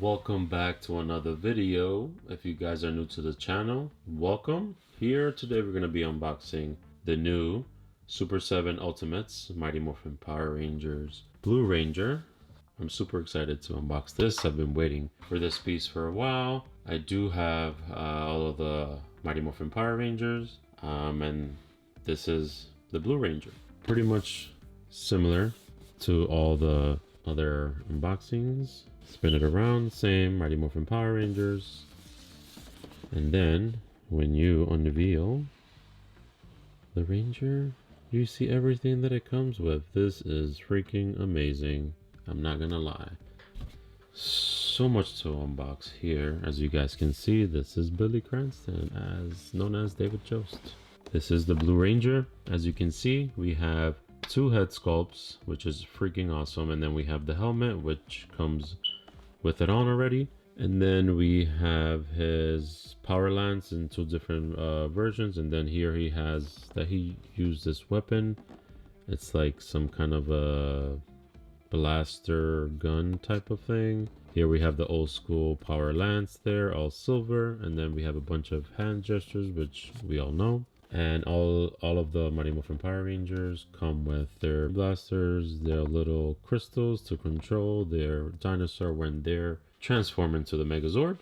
Welcome back to another video. If you guys are new to the channel, welcome. Here today we're going to be unboxing the new Super 7 Ultimates Mighty Morphin Power Rangers Blue Ranger. I'm super excited to unbox this. I've been waiting for this piece for a while. I do have all of the Mighty Morphin Power Rangers, and this is the Blue Ranger. Pretty much similar to all the other unboxings. Spin it around, same Mighty Morphin Power Rangers. And then when you unveil the Ranger, you see everything that it comes with. This is freaking amazing. I'm not gonna lie. So much to unbox here. As you guys can see, this is Billy Cranston, as known as David Jost. This is the Blue Ranger. As you can see, we have two head sculpts, which is freaking awesome. And then we have the helmet, which comes with it on already. And then we have his power lance in two different versions. And then here he has that he used this weapon. It's like some kind of a blaster gun type of thing. Here we have the old school power lance there, all silver. And then we have a bunch of hand gestures, which we all know. And all of the Mighty Morphin Power Rangers come with their blasters, their little crystals to control their dinosaur when they're transformed into the Megazord.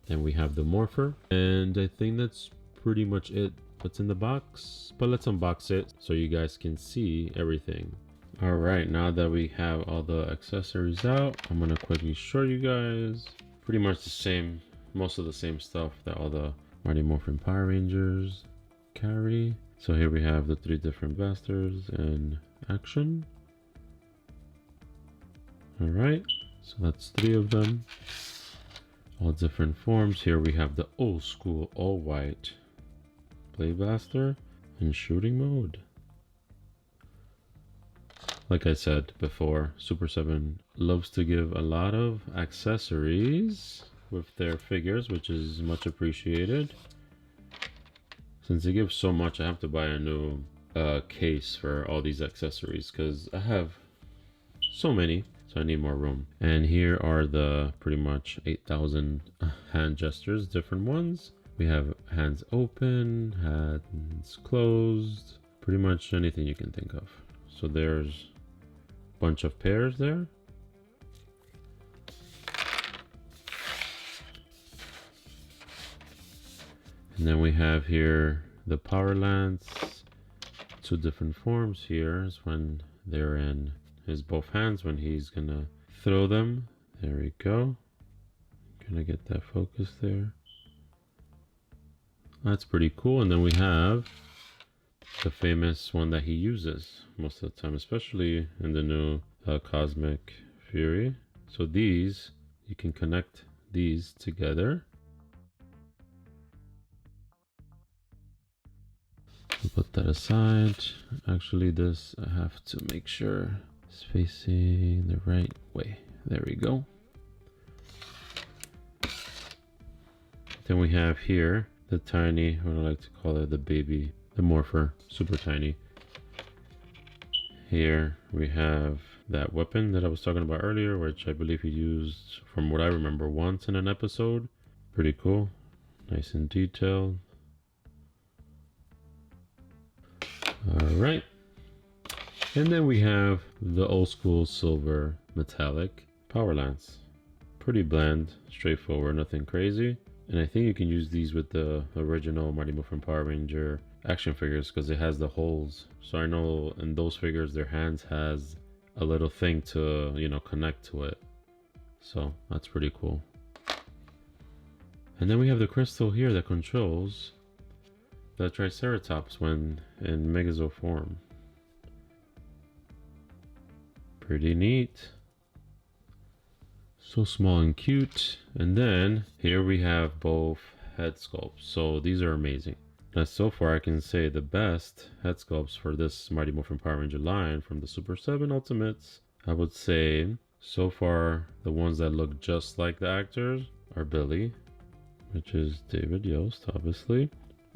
Then we have the Morpher. And I think that's pretty much it what's in the box. But let's unbox it so you guys can see everything. Alright, now that we have all the accessories out, I'm going to quickly show you guys. Pretty much the same, most of the same stuff that all the Mighty Morphin Power Rangers carry. So here we have the three different blasters in action. All right, so that's three of them, all different forms. Here we have the old school all white blade blaster in shooting mode. Like I said before, Super 7 loves to give a lot of accessories with their figures, which is much appreciated. Since they give so much, I have to buy a new case for all these accessories because I have so many, so I need more room. And here are the pretty much 8,000 hand gestures, different ones. We have hands open, hands closed, pretty much anything you can think of. So there's a bunch of pairs there. And then we have here the power lance, two different forms. Here is when they're in his both hands, when he's gonna throw them. There we go. Gonna get that focus there. That's pretty cool. And then we have the famous one that he uses most of the time, especially in the new Cosmic Fury. So these, you can connect these together. Put that aside. Actually, this I have to make sure it's facing the right way. There we go. Then we have here the tiny, what I like to call it, the baby, the Morpher, super tiny. Here we have that weapon that I was talking about earlier, which I believe he used, from what I remember, once in an episode. Pretty cool, nice and detailed. All right, and then we have the old school silver metallic power lance. Pretty bland, straightforward, nothing crazy. And I think you can use these with the original Mighty Morphin Power Ranger action figures because it has the holes. So I know in those figures their hands has a little thing to, you know, connect to it. So that's pretty cool. And then we have the crystal here that controls the Triceratops when in Megazord form. Pretty neat. So small and cute. And then here we have both head sculpts. So these are amazing. Now so far I can say the best head sculpts for this Mighty Morphin Power Ranger line from the Super 7 Ultimates, I would say so far the ones that look just like the actors are Billy, which is David Yost obviously.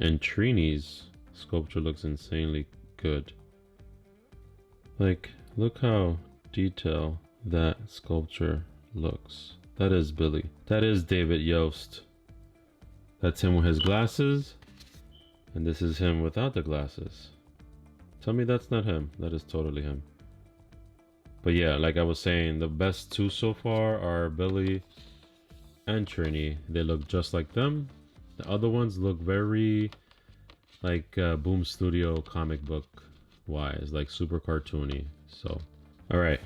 And Trini's sculpture looks insanely good. Like, look how detailed that sculpture looks. That is Billy. That is David Yost. That's him with his glasses. And this is him without the glasses. Tell me that's not him. That is totally him. But yeah, like I was saying, the best two so far are Billy and Trini. They look just like them. The other ones look very like Boom Studio comic book wise, like super cartoony. So, all right,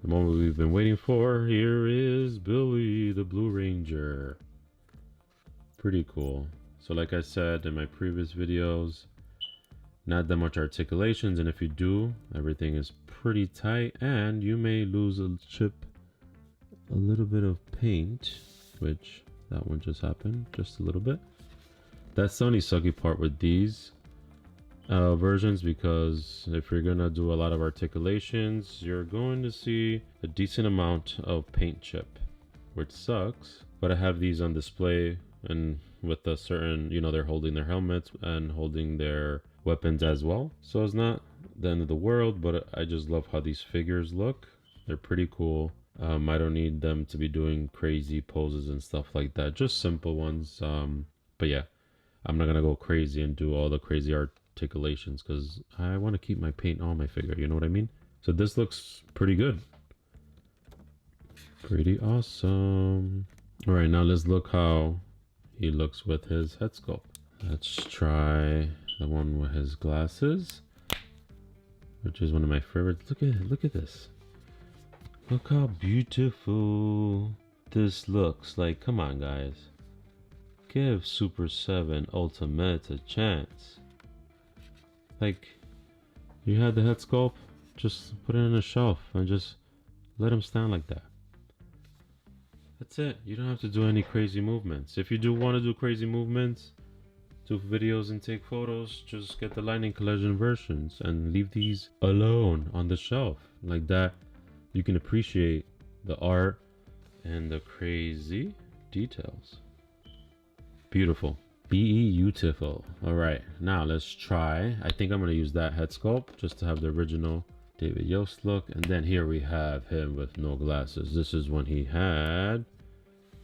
the moment we've been waiting for. Here is Billy the Blue Ranger. Pretty cool. So like I said in my previous videos, not that much articulations, and if you do, everything is pretty tight, and you may lose a chip, a little bit of paint, which that one just happened, just a little bit. That's the only sucky part with these versions, because if you're gonna do a lot of articulations, you're going to see a decent amount of paint chip, which sucks. But I have these on display, and with a certain, you know, they're holding their helmets and holding their weapons as well, so it's not the end of the world. But I just love how these figures look. They're pretty cool. I don't need them to be doing crazy poses and stuff like that, just simple ones. But yeah, I'm not gonna go crazy and do all the crazy articulations because I want to keep my paint on my figure, you know what I mean? So this looks pretty good, pretty awesome. All right, now let's look how he looks with his head sculpt. Let's try the one with his glasses, which is one of my favorites. Look at this. Look how beautiful this looks. Like, come on guys, give Super 7 Ultimate a chance. Like, you had the head sculpt, just put it on a shelf and just let him stand like that. That's it. You don't have to do any crazy movements. If you do want to do crazy movements, do videos and take photos, just get the Lightning Collection versions and leave these alone on the shelf. Like that, you can appreciate the art and the crazy details. Beautiful. Beautiful. All right, now let's try. I think I'm going to use that head sculpt just to have the original David Yost look. And then here we have him with no glasses. This is when he had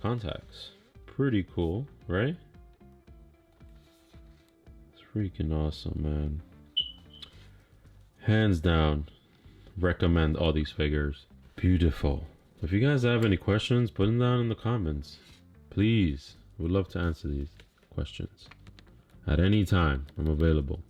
contacts. Pretty cool, right? It's freaking awesome, man. Hands down, recommend all these figures. Beautiful. If you guys have any questions, put them down in the comments, please. We'd love to answer these questions at any time. I'm available.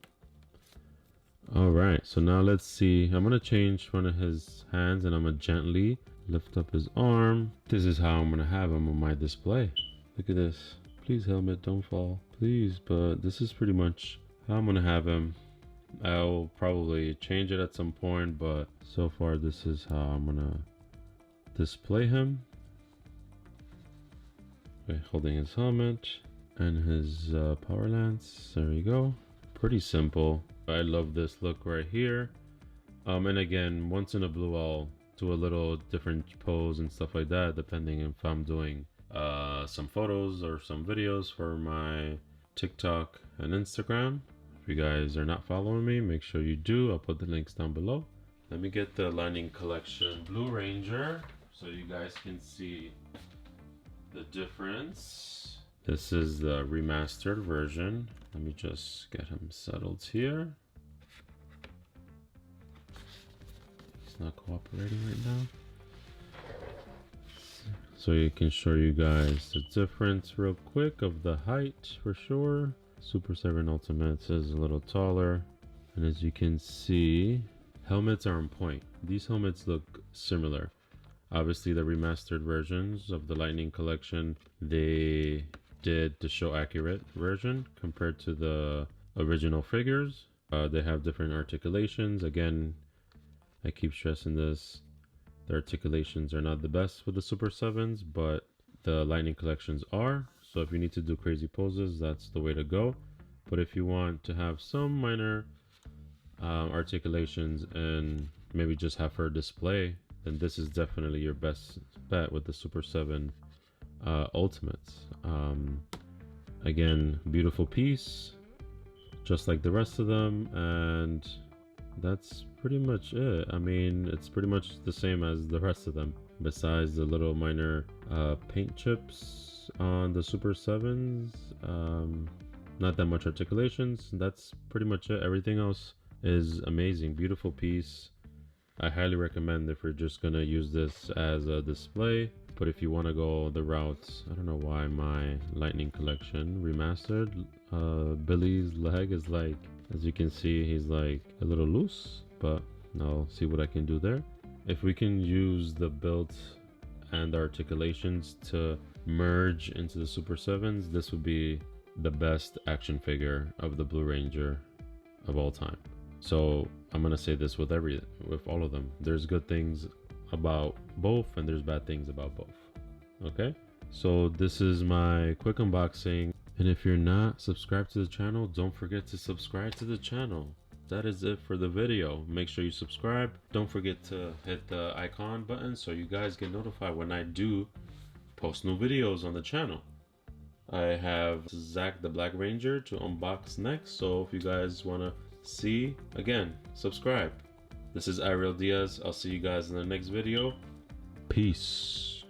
All right, so now let's see. I'm gonna change one of his hands and I'm gonna gently lift up his arm. This is how I'm gonna have him on my display. Look at this. Please, helmet, don't fall, please. But this is pretty much how I'm gonna have him. I'll probably change it at some point, but so far this is how I'm gonna display him. Okay, holding his helmet and his power lance. There we go. Pretty simple. I love this look right here. And again, once in a blue, I'll do a little different pose and stuff like that, depending if I'm doing some photos or some videos for my TikTok and Instagram. If you guys are not following me, make sure you do. I'll put the links down below. Let me get the Lightning Collection Blue Ranger so you guys can see the difference. This is the remastered version. Let me just get him settled here. He's not cooperating right now. So you can show you guys the difference real quick of the height for sure. Super 7 Ultimate is a little taller. And as you can see, helmets are on point. These helmets look similar. Obviously the remastered versions of the Lightning Collection, they did the show accurate version compared to the original figures. They have different articulations. Again, I keep stressing this, the articulations are not the best with the Super 7s, but the Lightning Collections are. So if you need to do crazy poses, that's the way to go. But if you want to have some minor articulations and maybe just have her display, then this is definitely your best bet with the Super 7 Ultimates. Again, beautiful piece, just like the rest of them, and that's pretty much it. I mean, it's pretty much the same as the rest of them, besides the little minor paint chips on the Super 7s. Not that much articulations. That's pretty much it. Everything else is amazing. Beautiful piece. I highly recommend if you're just gonna use this as a display. But if you want to go the route, I don't know why my Lightning Collection remastered, Billy's leg is like, as you can see, he's like a little loose, but I'll see what I can do there. If we can use the build and the articulations to merge into the Super 7s, this would be the best action figure of the Blue Ranger of all time. So I'm gonna say this with all of them. There's good things about both and there's bad things about both. Okay, so this is my quick unboxing, and if you're not subscribed to the channel, don't forget to subscribe to the channel. That is it for the video. Make sure you subscribe. Don't forget to hit the icon button so you guys get notified when I do post new videos on the channel. I have Zach the Black Ranger to unbox next, so if you guys want to see, again, subscribe. This is Ariel Diaz. I'll see you guys in the next video. Peace.